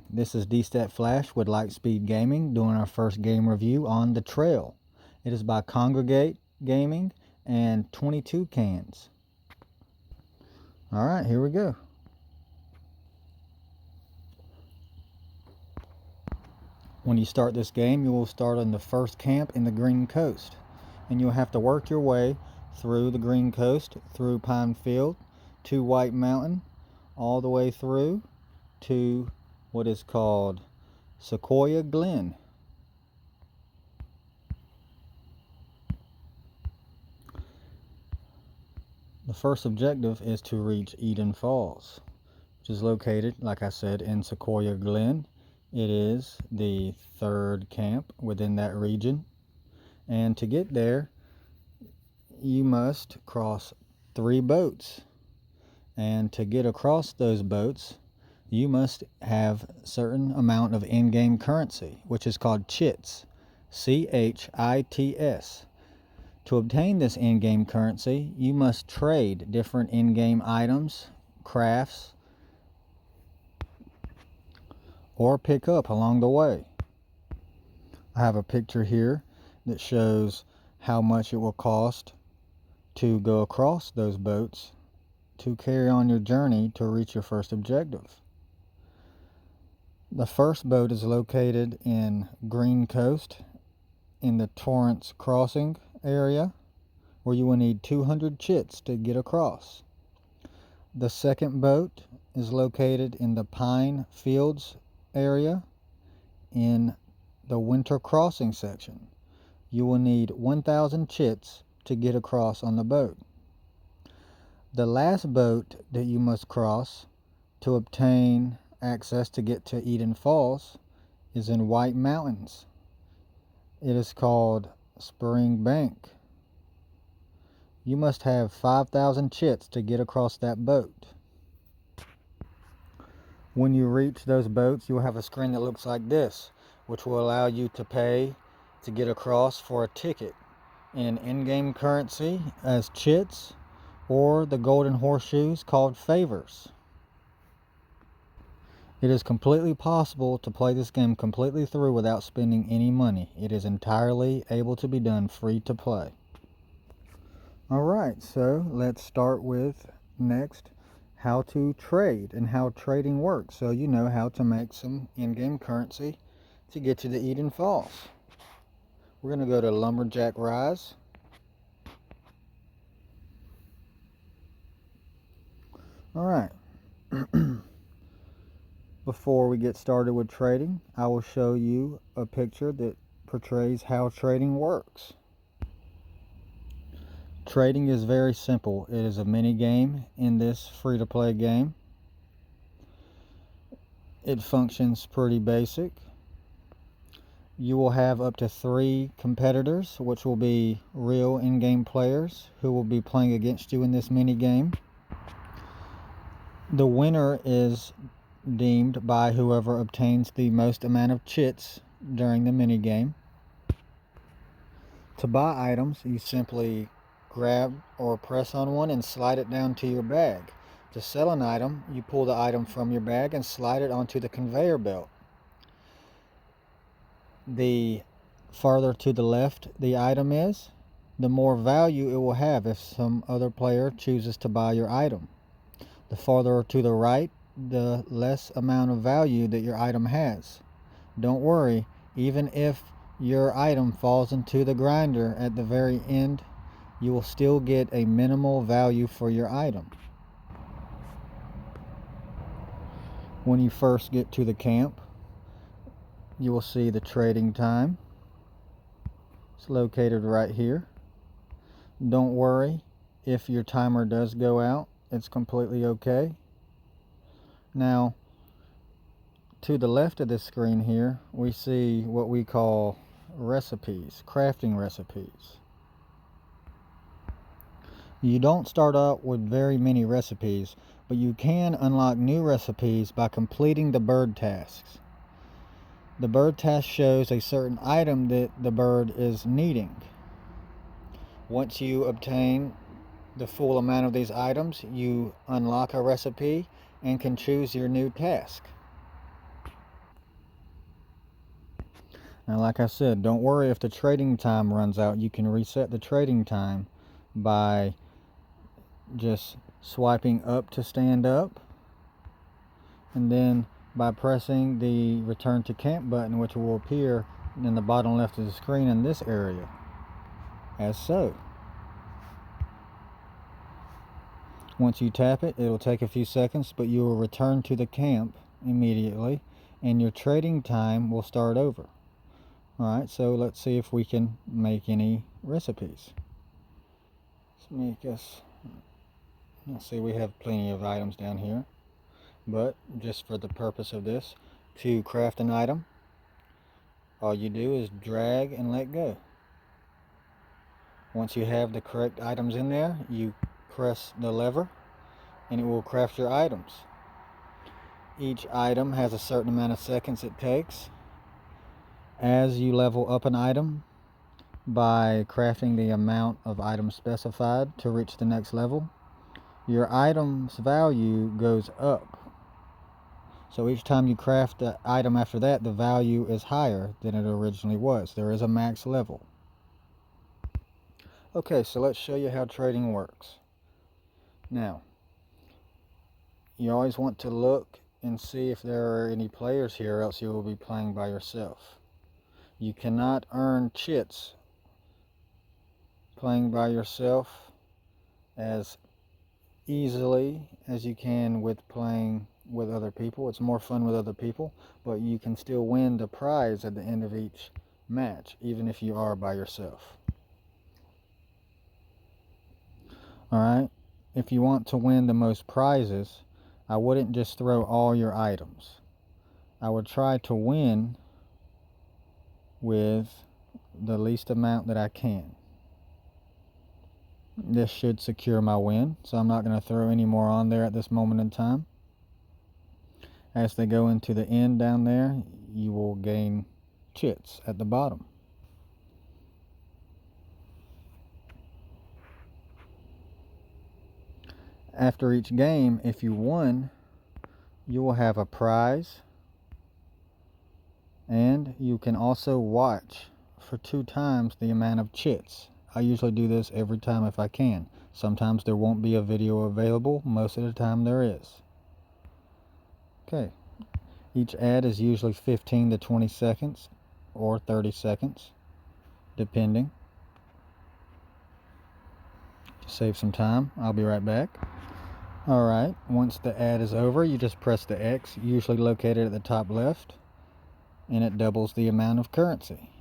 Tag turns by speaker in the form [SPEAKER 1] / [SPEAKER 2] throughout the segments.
[SPEAKER 1] This is DStat Flash with Lightspeed Gaming doing our first game review on The Trail. It is by Congregate Gaming and 22 cans. Alright, here we go. When you start this game, you will start on the first camp in the Green Coast. And you'll have to work your way through the Green Coast, through Pine Field, to White Mountain, all the way through to what is called Sequoia Glen. The first objective is to reach Eden Falls, which is located, like I said, in Sequoia Glen. It is the third camp within that region. And to get there, you must cross 3 boats. And to get across those boats, you must have a certain amount of in-game currency, which is called chits, C-H-I-T-S. To obtain this in-game currency, you must trade different in-game items, crafts, or pick up along the way. I have a picture here that shows how much it will cost to go across those boats to carry on your journey to reach your first objective. The first boat is located in Green Coast in the Torrance Crossing area, where you will need 200 chits to get across. The second boat is located in the Pine Fields area in the Winter Crossing section. You will need 1,000 chits to get across on the boat. The last boat that you must cross to obtain access to get to Eden Falls is in White Mountains. It is called Spring Bank. You must have 5,000 chits to get across that boat. When you reach those boats, you'll have a screen that looks like this, which will allow you to pay to get across for a ticket in in-game currency as chits, or the golden horseshoes called favors. It is completely possible to play this game completely through without spending any money. It is entirely able to be done free to play. Alright, so let's start with next how to trade and how trading works, so you know how to make some in-game currency to get to the Eden Falls. We're going to go to Lumberjack Rise. Alright. Before we get started with trading, I will show you a picture that portrays how trading works. Trading is very simple. It is a mini game in this free-to-play game. It functions pretty basic. You will have up to 3 competitors, which will be real in-game players who will be playing against you in this mini game. The winner is deemed by whoever obtains the most amount of chits during the mini game. To buy items, you simply grab or press on one and slide it down to your bag. To sell an item, you pull the item from your bag and slide it onto the conveyor belt. The farther to the left the item is, the more value it will have if some other player chooses to buy your item. The farther to the right, the less amount of value that your item has. Don't worry, even if your item falls into the grinder at the very end, you will still get a minimal value for your item. When you first get to the camp, you will see the trading time. It's located right here. Don't worry, if your timer does go out, it's completely okay. Now, to the left of this screen here, we see what we call recipes, crafting recipes. You don't start out with very many recipes, but you can unlock new recipes by completing the bird tasks. The bird task shows a certain item that the bird is needing. Once you obtain the full amount of these items, you unlock a recipe and can choose your new task. Now, like I said, don't worry if the trading time runs out. You can reset the trading time by just swiping up to stand up, and then by pressing the return to camp button, which will appear in the bottom left of the screen in this area, as so. Once you tap it, it'll take a few seconds, but you will return to the camp immediately, and your trading time will start over. Alright, so let's see if we can make any recipes. Let's see, we have plenty of items down here, but just for the purpose of this, to craft an item, all you do is drag and let go. Once you have the correct items in there, you press the lever and it will craft your items. Each item has a certain amount of seconds it takes. As you level up an item by crafting the amount of items specified to reach the next level, your item's value goes up. So each time you craft the item after that, the value is higher than it originally was. There is a max level. Okay, so let's show you how trading works. Now, you always want to look and see if there are any players here, else you will be playing by yourself. You cannot earn chits playing by yourself as easily as you can with playing with other people. It's more fun with other people, but you can still win the prize at the end of each match, even if you are by yourself. Alright, if you want to win the most prizes, I wouldn't just throw all your items. I would try to win with the least amount that I can. This should secure my win, so I'm not going to throw any more on there at this moment in time. As they go into the end down there, you will gain chits at the bottom. After each game, if you won, you will have a prize, and you can also watch for 2 times the amount of chits. I usually do this every time if I can. Sometimes there won't be a video available, most of the time there is. Okay, each ad is usually 15 to 20 seconds or 30 seconds, depending. To save some time, I'll be right back. Alright, once the ad is over, you just press the X, usually located at the top left, and it doubles the amount of currency.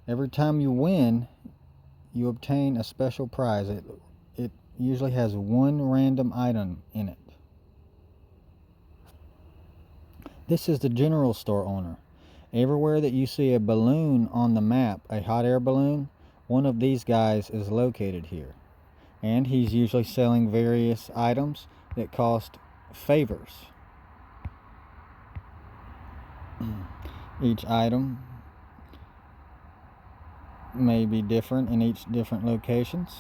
[SPEAKER 1] Every time you win, you obtain a special prize. It usually has 1 random item in it. This is the general store owner. Everywhere that you see a balloon on the map, a hot air balloon, one of these guys is located here. And he's usually selling various items that cost favors. Each item may be different in each different locations.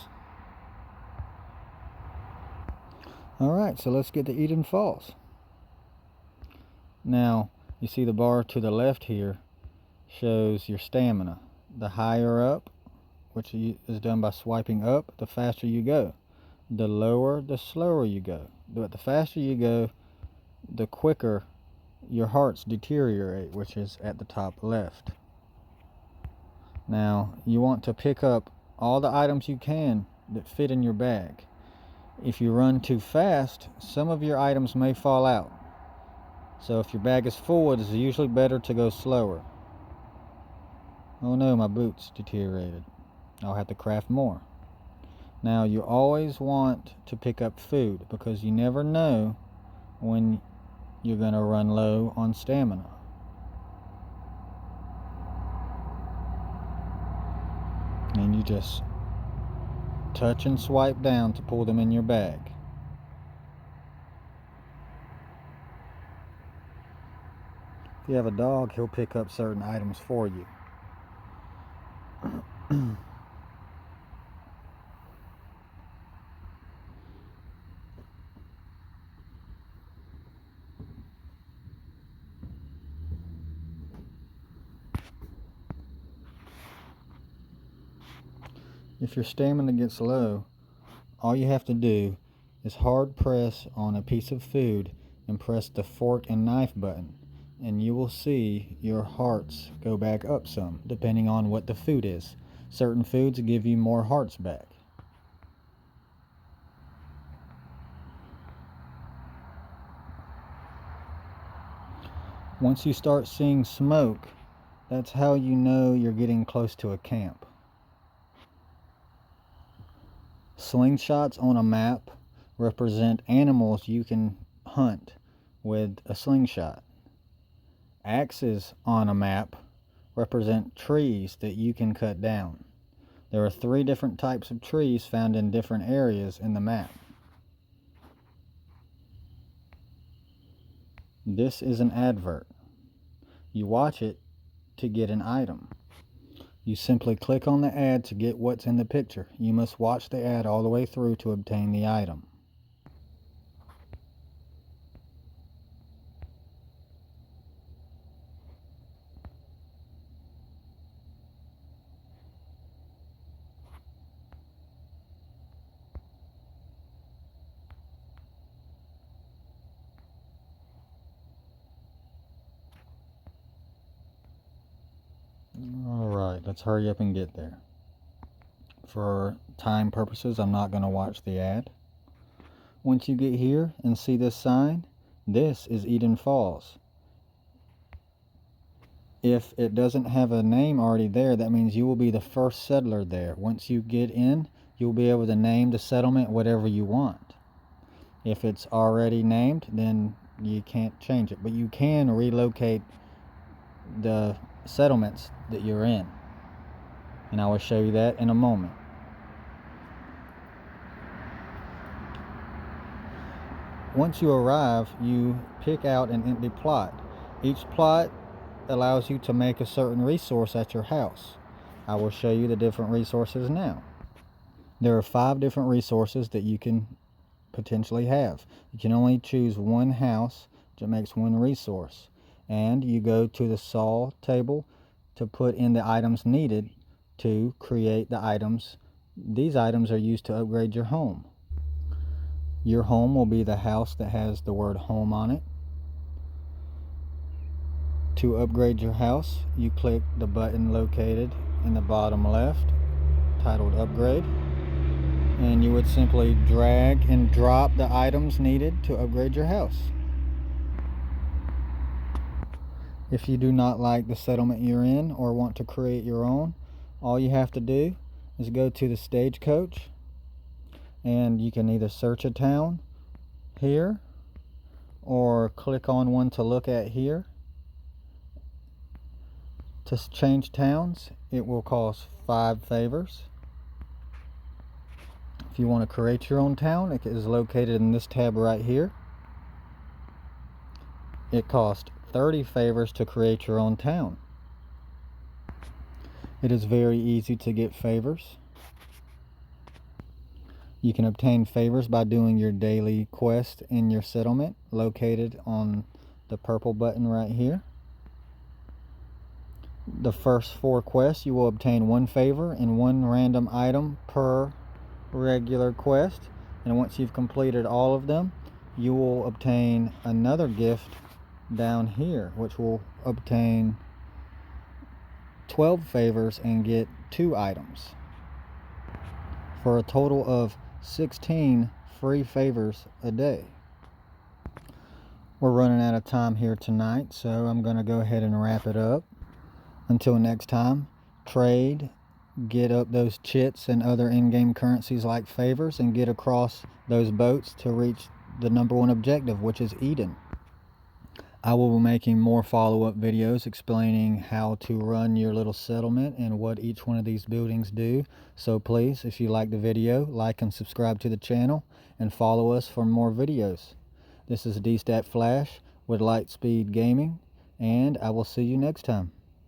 [SPEAKER 1] Alright, so let's get to Eden Falls. Now, you see the bar to the left here shows your stamina. The higher up, which is done by swiping up, the faster you go. The lower, the slower you go. But the faster you go, the quicker your hearts deteriorate, which is at the top left. Now, you want to pick up all the items you can that fit in your bag. If you run too fast, some of your items may fall out. So if your bag is full, it is usually better to go slower. Oh no, my boots deteriorated. I'll have to craft more. Now, you always want to pick up food because you never know when you're going to run low on stamina. And you just touch and swipe down to pull them in your bag. If you have a dog, he'll pick up certain items for you. If your stamina gets low, all you have to do is hard press on a piece of food and press the fork and knife button, and you will see your hearts go back up some, depending on what the food is. Certain foods give you more hearts back. Once you start seeing smoke, that's how you know you're getting close to a camp. Slingshots on a map represent animals you can hunt with a slingshot. Axes on a map represent trees that you can cut down. There are 3 different types of trees found in different areas in the map. This is an advert. You watch it to get an item. You simply click on the ad to get what's in the picture. You must watch the ad all the way through to obtain the item. Alright, let's hurry up and get there. For time purposes, I'm not going to watch the ad. Once you get here and see this sign, this is Eden Falls. If it doesn't have a name already there, that means you will be the first settler there. Once you get in, you'll be able to name the settlement whatever you want. If it's already named, then you can't change it, but you can relocate the settlements that you're in, and I will show you that in a moment. Once you arrive, you pick out an empty plot. Each plot allows you to make a certain resource at your house. I will show you the different resources now. There are 5 different resources that you can potentially have. You can only choose one house that makes one resource, and you go to the saw table to put in the items needed to create the items. These items are used to upgrade your home. Your home will be the house that has the word home on it. To upgrade your house, you click the button located in the bottom left titled upgrade, and you would simply drag and drop the items needed to upgrade your house. If you do not like the settlement you're in or want to create your own, all you have to do is go to the stagecoach, and you can either search a town here or click on one to look at here. To change towns, it will cost 5 favors. If you want to create your own town, it is located in this tab right here. It costs 30 favors to create your own town. It is very easy to get favors. You can obtain favors by doing your daily quest in your settlement, located on the purple button right here. The first 4 quests, you will obtain 1 favor and 1 random item per regular quest, and once you've completed all of them, you will obtain another gift down here, which will obtain 12 favors and get 2 items, for a total of 16 free favors a day. We're running out of time here tonight, so I'm going to go ahead and wrap it up. Until next time, trade, get up those chits and other in-game currencies like favors, and get across those boats to reach the #1 objective, which is Eden. I will be making more follow-up videos explaining how to run your little settlement and what each one of these buildings do. So please, if you like the video, like and subscribe to the channel, and follow us for more videos. This is DStat Flash with Lightspeed Gaming, and I will see you next time.